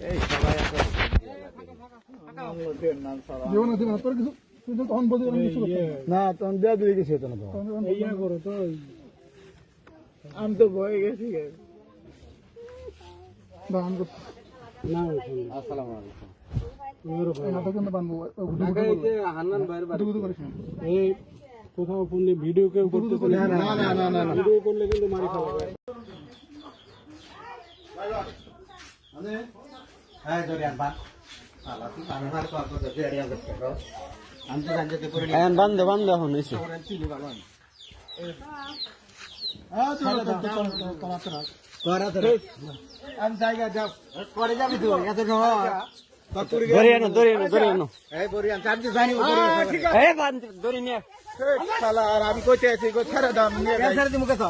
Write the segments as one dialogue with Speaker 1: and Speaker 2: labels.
Speaker 1: এই সবাই আছে
Speaker 2: জীবনে দিন তোর কিছু তুই তো তখন বলতে কিছু
Speaker 3: না তখন দেয়া দিয়ে গেছে তো না তো
Speaker 2: ইয়া করো তো
Speaker 1: আমি তো ভয় গেছি
Speaker 2: দান কর
Speaker 3: না
Speaker 1: আসসালামু আলাইকুম
Speaker 2: এটা কিন্তু বানবো
Speaker 1: হান্নান ভাইয়ের বাড়ি
Speaker 2: গুদু করিস না
Speaker 3: এই কোথাও ফোন দিয়ে ভিডিও কেউ করতেছে না না ভিডিও করলে কিন্তু মারি খাওয়া যায়
Speaker 1: হ্যাঁ দরিয়ান বান আলা তুই বানহার তো আপনি দরিয়ান দেখতে পাও আমি তো জানতে করে নি
Speaker 3: বান্ধ এখন এসে
Speaker 1: চিনি ভালো আমি জায়গা যাও করে যাবি তুই এত
Speaker 3: দরিয়ানো
Speaker 1: এই বরিয়ান চাবি জানি
Speaker 3: দরিয়া
Speaker 1: শালা আর আমি কইতে আছি কই ছেড়ে দাম নিয়ে ছেড়ে দিমু কে তো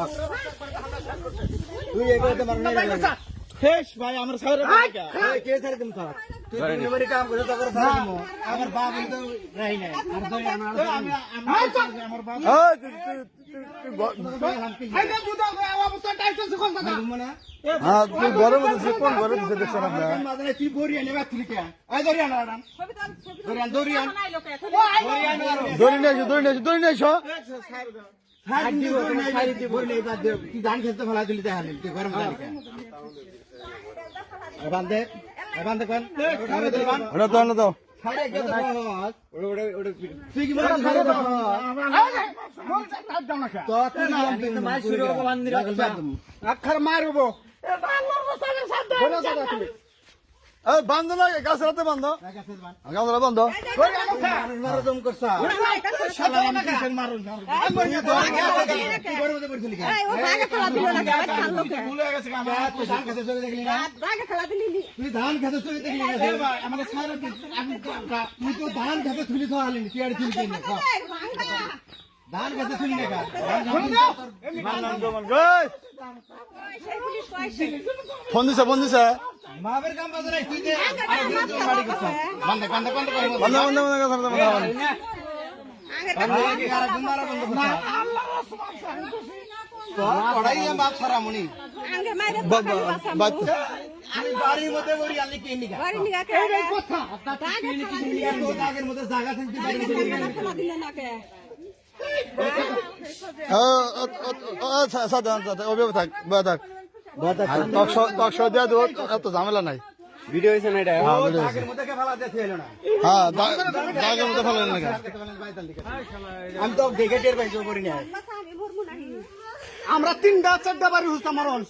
Speaker 1: তুই এগো তো মারনে শেষ ভাই আমার সাইরে এই কে ছেড়ে দিমু তো তুই নিমরি কাম করে তো করে ছেড়ে দিমু আমার বাপ তো রাই নাই আর দই আমার বাপ
Speaker 3: হ্যাঁ তুই গরম হচ্ছে কোন গরম হচ্ছে দেখছ না
Speaker 1: তুই বরিয়ান এবার তুই কে আই দরিয়ান আরাম দরিয়ান
Speaker 3: দড়ি নিয়ে এসো
Speaker 1: তুই ধান খেতে ফেলা দিলি দেখালি তুই গরম বান্ধে বান্ধে কোন
Speaker 3: ওটা তো না তো
Speaker 1: তুই কি আখার মারবো
Speaker 3: বান্ধ না গাছ রাতে বান্ধ গাছ রাতে বান্ধ
Speaker 1: মারদম করছা তুই ধান খেতে চলে দেখলি আমাকে তুই তো ধান খেতে তুলি তো আলিনি তুই আর তুলি ধান খেতে তুলি না
Speaker 3: ফোন দিছে
Speaker 1: মাবের কাম বাজারে তুই দে বান্ধে বান্ধে বান্ধে
Speaker 3: বান্ধ গাছ রাতে
Speaker 1: পড়াই বাপ সারা মনি
Speaker 3: বান্ধ
Speaker 1: আমি বাড়ির মধ্যে বলি আলি কে নিগা এই কথা দাগের মধ্যে জায়গা থাকতে
Speaker 3: থাক দেওয়া দেবো এত ঝামেলা নাই
Speaker 1: ভিডিও হয়েছে না এটা দাগের মধ্যে কে ফেলা দিতে এলো না
Speaker 3: হ্যাঁ দাগের মধ্যে ফেলেন না
Speaker 1: আমি তো দেখে টের পাইছো করি না আমরা 3টা 4টা বাড়ি হুস্তা মারন